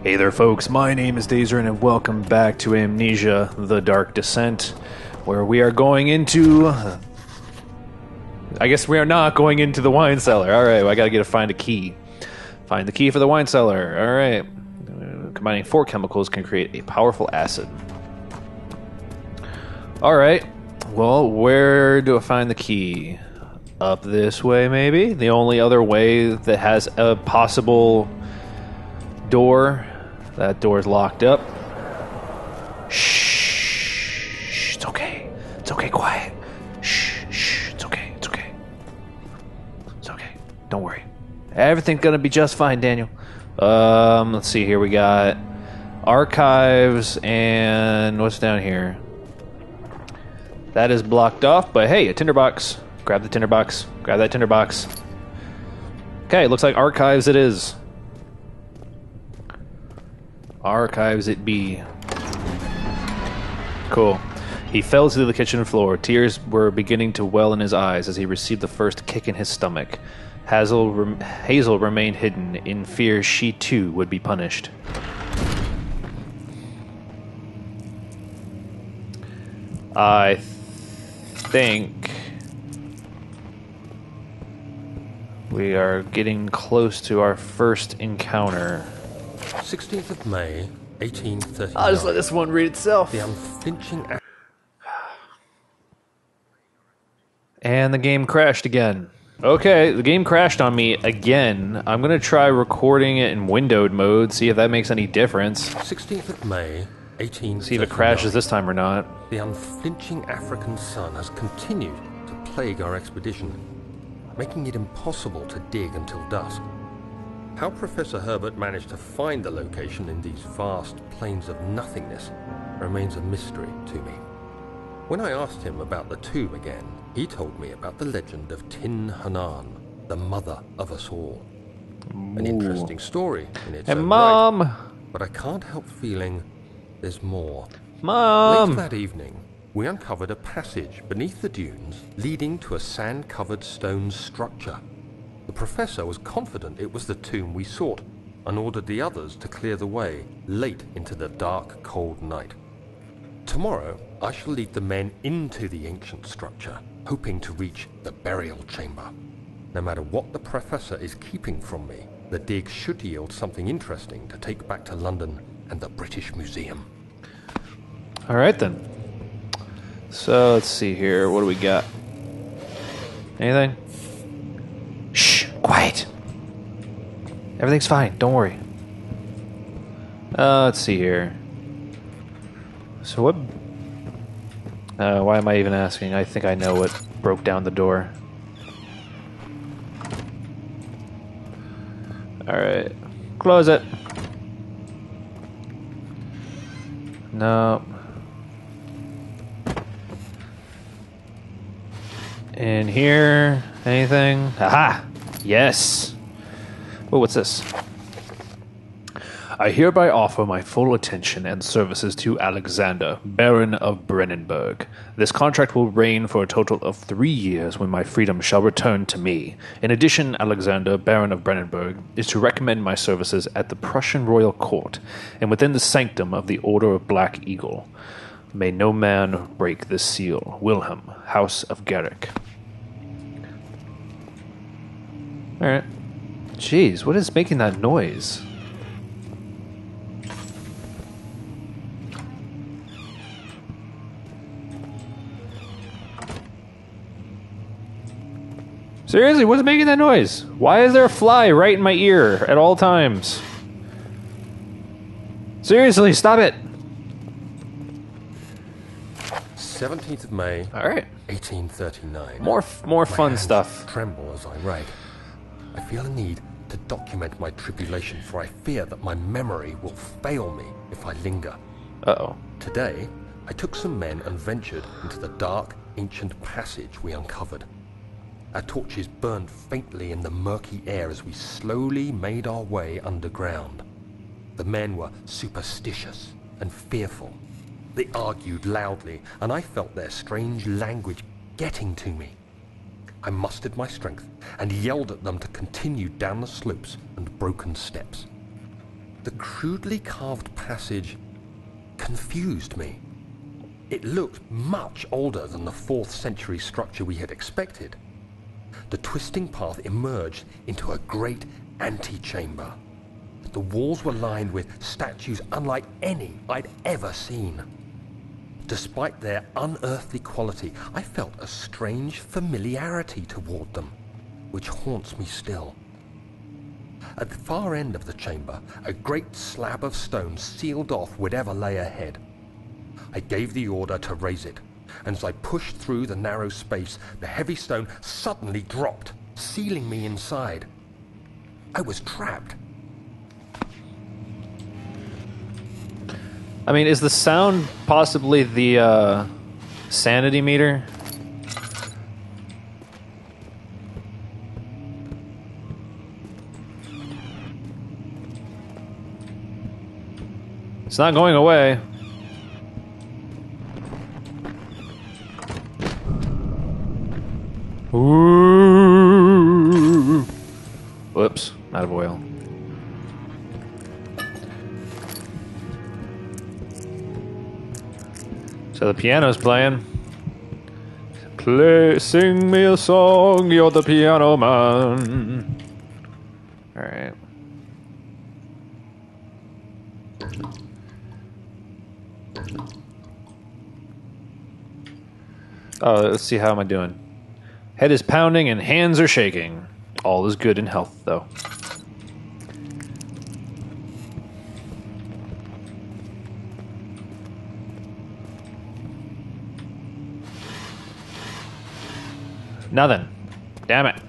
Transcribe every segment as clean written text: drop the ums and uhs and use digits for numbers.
Hey there folks, my name is Dazerin and welcome back to Amnesia, The Dark Descent, where we are going into... I guess we are not going into the wine cellar. Alright, well, I gotta find a key. Find the key for the wine cellar. Alright. Combining 4 chemicals can create a powerful acid. Alright, well, where do I find the key? Up this way, maybe? The only other way that has a possible door. That door's locked up. Shh. It's okay. It's okay, quiet. Shh. It's okay. It's okay. It's okay. Don't worry. Everything's gonna be just fine, Daniel. Let's see here. We got archives and what's down here? That is blocked off, but hey, a tinderbox. Grab the tinderbox. Grab that tinderbox. Okay, looks like archives it is. Archives it be. Cool. He fell to the kitchen floor. Tears were beginning to well in his eyes as he received the first kick in his stomach. Hazel remained hidden, in fear she too would be punished. I think we are getting close to our first encounter. 16th of May, 1839. I'll just let this one read itself. The unflinching act. And the game crashed again. Okay, the game crashed on me again. I'm gonna try recording it in windowed mode, see if that makes any difference. 16th of May, 1839. See if it crashes this time or not. The unflinching African sun has continued to plague our expedition, making it impossible to dig until dusk. How Professor Herbert managed to find the location in these vast plains of nothingness remains a mystery to me. When I asked him about the tomb again, he told me about the legend of Tin Hanan, the mother of us all. An interesting story in its own Mom! right, but I can't help feeling there's more. Mom! Later that evening, we uncovered a passage beneath the dunes leading to a sand-covered stone structure. The professor was confident it was the tomb we sought, and ordered the others to clear the way late into the dark, cold night. Tomorrow, I shall lead the men into the ancient structure, hoping to reach the burial chamber. No matter what the professor is keeping from me, the dig should yield something interesting to take back to London and the British Museum. Alright then. So, let's see here. What do we got? Anything? Shh! Quiet! Everything's fine. Don't worry. Let's see here. So what... why am I even asking? I think I know what broke down the door. Alright. Close it. No. In here... anything? Aha! Yes! Oh, what's this? I hereby offer my full attention and services to Alexander, Baron of Brennenburg. This contract will reign for a total of 3 years when my freedom shall return to me. In addition, Alexander, Baron of Brennenburg, is to recommend my services at the Prussian royal court and within the sanctum of the Order of Black Eagle. May no man break this seal. Wilhelm, House of Garrick. Alright. Jeez, what is making that noise? Seriously, what's making that noise? Why is there a fly right in my ear at all times? Seriously, stop it! 17th of May, Alright. 1839. More fun hands stuff. Tremble as I write. I feel a need to document my tribulation, for I fear that my memory will fail me if I linger. Uh-oh. Today, I took some men and ventured into the dark, ancient passage we uncovered. Our torches burned faintly in the murky air as we slowly made our way underground. The men were superstitious and fearful. They argued loudly, and I felt their strange language getting to me. I mustered my strength and yelled at them to continue down the slopes and broken steps. The crudely carved passage confused me. It looked much older than the 4th century structure we had expected. The twisting path emerged into a great antechamber. The walls were lined with statues unlike any I'd ever seen. Despite their unearthly quality, I felt a strange familiarity toward them, which haunts me still. At the far end of the chamber, a great slab of stone sealed off whatever lay ahead. I gave the order to raise it, and as I pushed through the narrow space, the heavy stone suddenly dropped, sealing me inside. I was trapped. I mean, is the sound possibly the sanity meter? It's not going away. Ooh. Whoops, out of oil. So the piano's playing. Sing me a song, you're the piano man. Alright. Oh, let's see, how am I doing? Head is pounding and hands are shaking. All is good in health, though. Nothing. Damn it.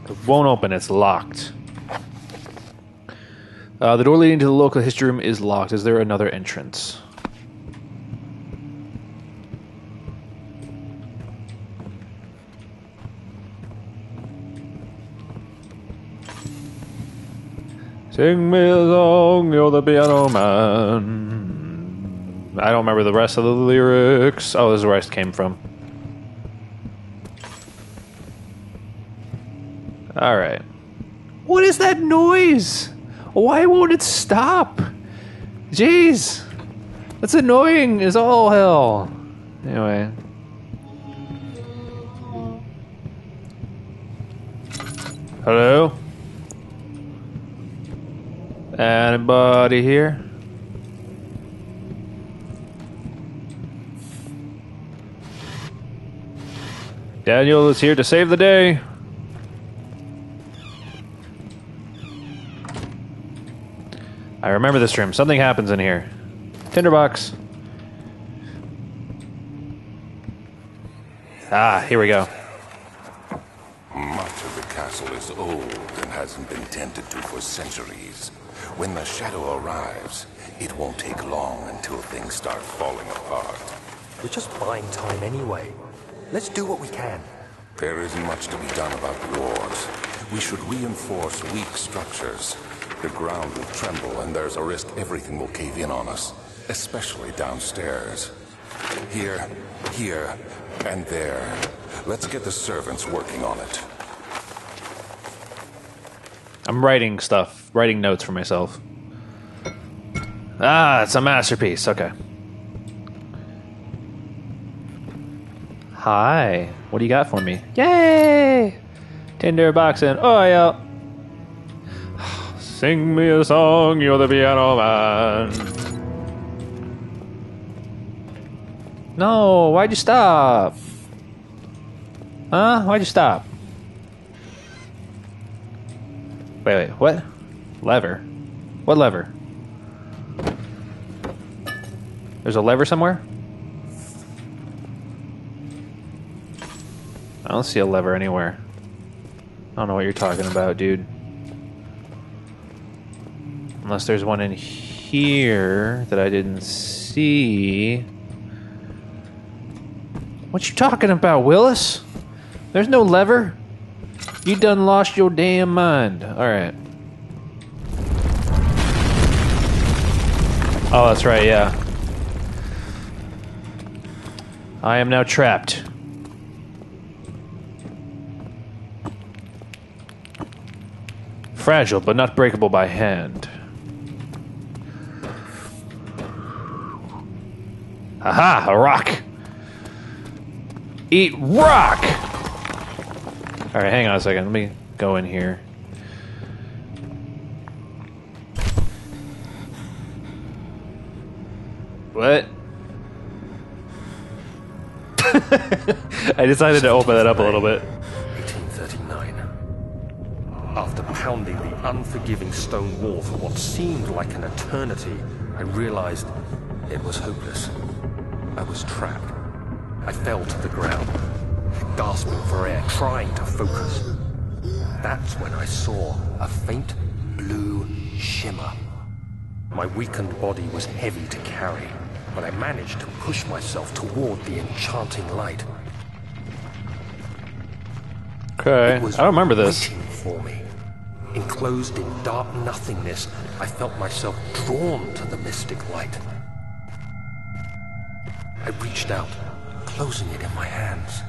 It won't open, it's locked. The door leading to the local history room is locked. Is there another entrance? Sing me a song, you're the piano man. I don't remember the rest of the lyrics. Oh, this is where I came from. Alright. What is that noise? Why won't it stop? Jeez. That's annoying as all hell. Anyway. Hello? Anybody here? Daniel is here to save the day. I remember this room. Something happens in here. Tinderbox. Ah, here we go. Much of the castle is old and hasn't been tended to for centuries. When the shadow arrives, it won't take long until things start falling apart. We're just buying time anyway. Let's do what we can. There isn't much to be done about the walls. We should reinforce weak structures. The ground will tremble and there's a risk everything will cave in on us, especially downstairs. Here, and there. Let's get the servants working on it. I'm writing stuff, writing notes for myself. Ah, it's a masterpiece. Okay. Hi. What do you got for me? Yay! Tinderbox and oil. Sing me a song, you're the piano man. No, why'd you stop? Huh? Why'd you stop? Wait, what? Lever? What lever? There's a lever somewhere? I don't see a lever anywhere. I don't know what you're talking about, dude. Unless there's one in here that I didn't see. What you talking about, Willis? There's no lever. You done lost your damn mind. Alright. Oh, that's right, yeah. I am now trapped. Fragile, but not breakable by hand. Aha! A rock! Eat rock! Alright, hang on a second. Let me go in here. What? I decided to open that up a little bit. 1839. After pounding the unforgiving stone wall for what seemed like an eternity, I realized it was hopeless. I was trapped. I fell to the ground, gasping for air, trying to focus. That's when I saw a faint blue shimmer. My weakened body was heavy to carry, but I managed to push myself toward the enchanting light. Okay, It was I don't remember this. waiting for me. Enclosed in dark nothingness, I felt myself drawn to the mystic light. I reached out, closing it in my hands.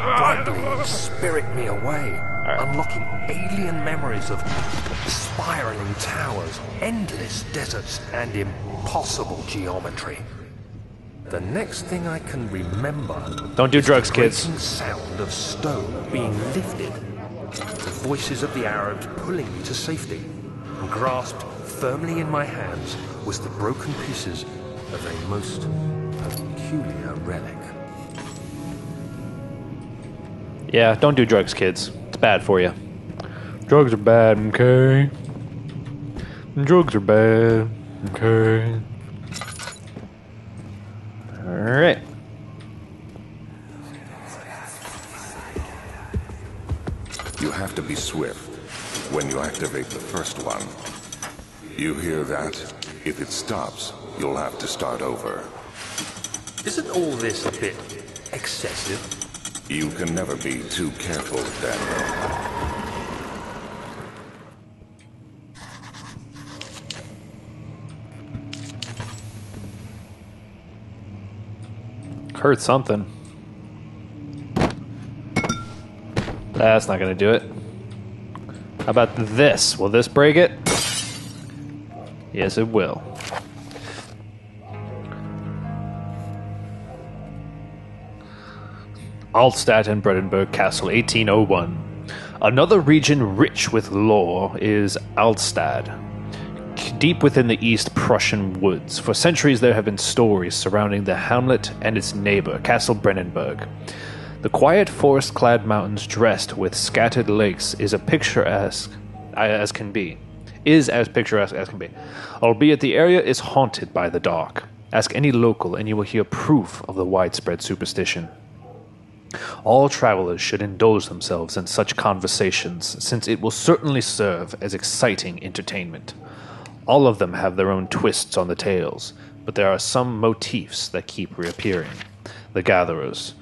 Brightly spirit me away, unlocking alien memories of spiraling towers, endless deserts, and impossible geometry. The next thing I can remember... Don't do drugs, the kids. grating sound of stone being lifted, the voices of the Arabs pulling me to safety, and grasped firmly in my hands was the broken pieces of a most peculiar relic. Yeah, don't do drugs, kids. It's bad for you. Drugs are bad, okay? Drugs are bad, okay? Alright. You have to be swift when you activate the first one. You hear that? If it stops, you'll have to start over. Isn't all this a bit excessive? You can never be too careful, Daniel. Hurt something. That's not gonna do it. How about this? Will this break it? Yes, it will. Altstadt and Brandenburg Castle, 1801. Another region rich with lore is Altstadt. Deep within the East Prussian woods, for centuries there have been stories surrounding the hamlet and its neighbor, Castle Brandenburg. The quiet forest-clad mountains dressed with scattered lakes is as picturesque as can be, albeit the area is haunted by the dark. Ask any local and you will hear proof of the widespread superstition. All travelers should indulge themselves in such conversations, since it will certainly serve as exciting entertainment. All of them have their own twists on the tales, but there are some motifs that keep reappearing. The Gatherers.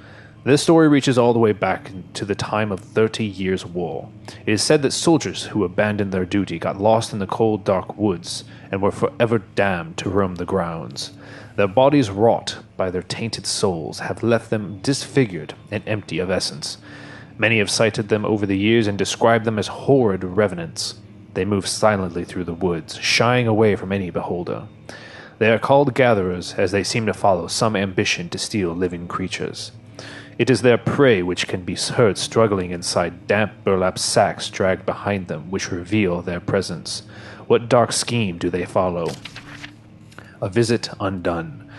This story reaches all the way back to the time of 30 Years' War. It is said that soldiers who abandoned their duty got lost in the cold, dark woods and were forever damned to roam the grounds. Their bodies, wrought by their tainted souls, have left them disfigured and empty of essence. Many have cited them over the years and described them as horrid revenants. They move silently through the woods, shying away from any beholder. They are called gatherers, as they seem to follow some ambition to steal living creatures. It is their prey which can be heard struggling inside damp burlap sacks dragged behind them, which reveal their presence. What dark scheme do they follow? A visit undone.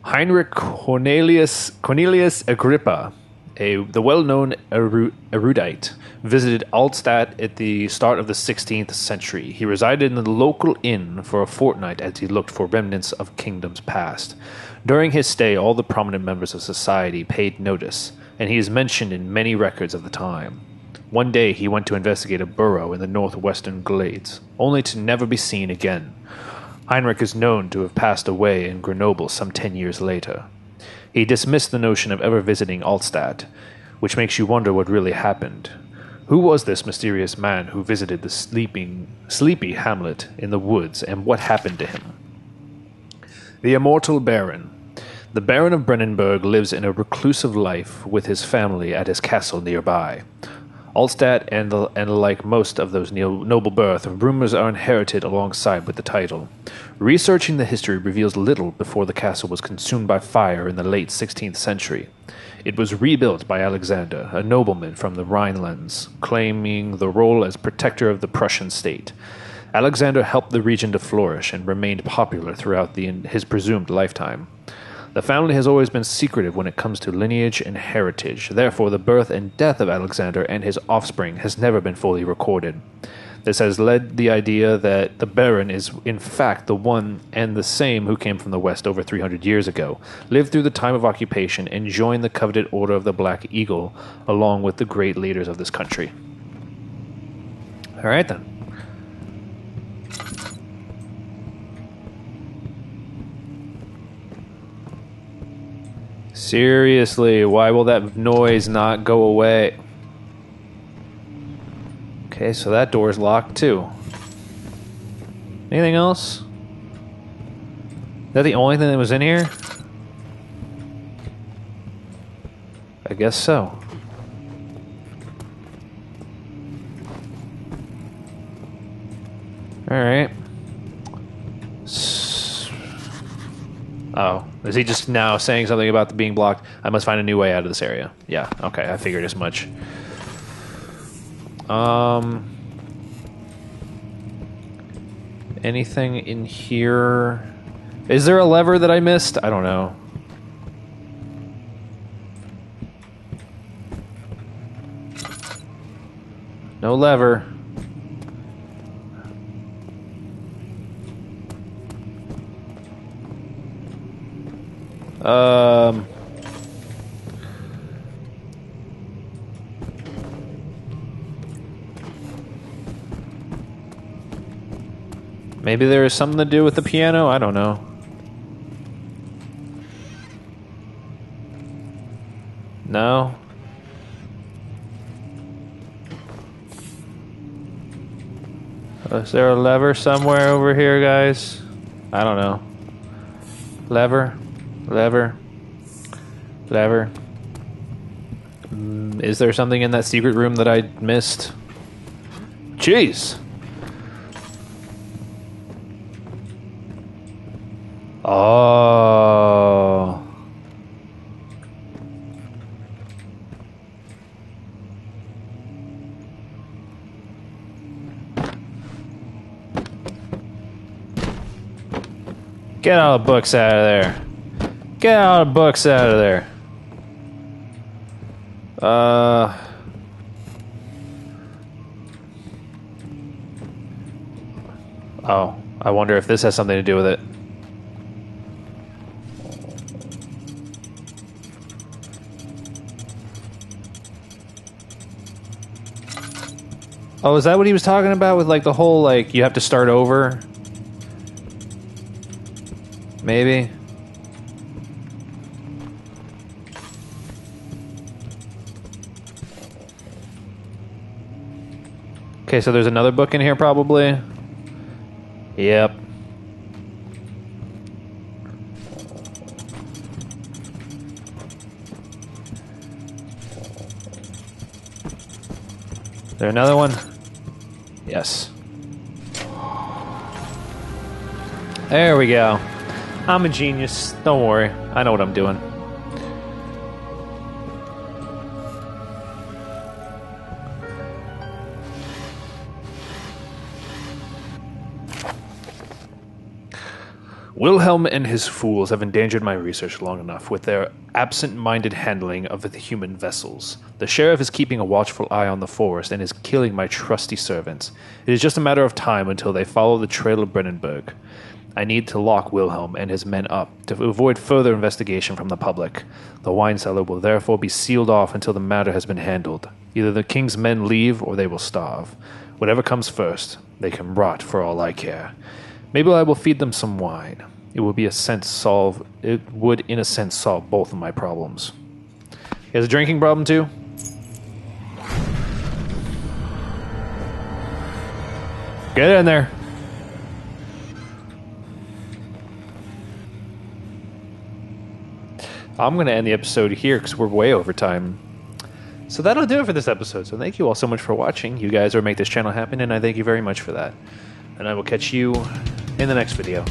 Heinrich Cornelius Agrippa, the well-known erudite, visited Altstadt at the start of the 16th century. He resided in the local inn for a fortnight as he looked for remnants of kingdoms past. During his stay, all the prominent members of society paid notice, and he is mentioned in many records of the time. One day he went to investigate a burrow in the northwestern glades, only to never be seen again. Heinrich is known to have passed away in Grenoble some 10 years later. He dismissed the notion of ever visiting Altstadt, which makes you wonder what really happened. Who was this mysterious man who visited the sleepy hamlet in the woods, and what happened to him? The Immortal Baron. The Baron of Brennenburg lives in a reclusive life with his family at his castle nearby. Altstadt and like most of those noble birth, rumors are inherited alongside with the title. Researching the history reveals little before the castle was consumed by fire in the late 16th century. It was rebuilt by Alexander, a nobleman from the Rhinelands, claiming the role as protector of the Prussian state. Alexander helped the region to flourish and remained popular throughout his presumed lifetime. The family has always been secretive when it comes to lineage and heritage. Therefore, the birth and death of Alexander and his offspring has never been fully recorded. This has led the idea that the Baron is in fact the one and the same who came from the West over 300 years ago, lived through the time of occupation, and joined the coveted Order of the Black Eagle along with the great leaders of this country. All right, then. Seriously, why will that noise not go away? Okay, so that door's locked too. Anything else? Is that the only thing that was in here? I guess so. Alright. Oh, is he just now saying something about being blocked? I must find a new way out of this area. Yeah, okay, I figured as much. Anything in here? Is there a lever that I missed? I don't know. No lever. Maybe there is something to do with the piano? I don't know. No? Is there a lever somewhere over here, guys? I don't know. Lever? Lever? Lever? Is there something in that secret room that I missed? Jeez! Oh. Get all the books out of there. Get all the books out of there. Oh, I wonder if this has something to do with it. Oh, is that what he was talking about with, like, the whole, like, you have to start over? Maybe? Okay, so there's another book in here, probably? Yep. Is there another one? Yes. There we go. I'm a genius. Don't worry. I know what I'm doing. Wilhelm and his fools have endangered my research long enough with their absent-minded handling of the human vessels. The sheriff is keeping a watchful eye on the forest and is killing my trusty servants. It is just a matter of time until they follow the trail of Brennenburg. I need to lock Wilhelm and his men up to avoid further investigation from the public. The wine cellar will therefore be sealed off until the matter has been handled. Either the king's men leave or they will starve. Whatever comes first, they can rot for all I care. Maybe I will feed them some wine. It would, in a sense, solve both of my problems. He has a drinking problem too? Get in there. I'm going to end the episode here because we're way over time. So that'll do it for this episode. So thank you all so much for watching. You guys are what make this channel happen, and I thank you very much for that. And I will catch you in the next video.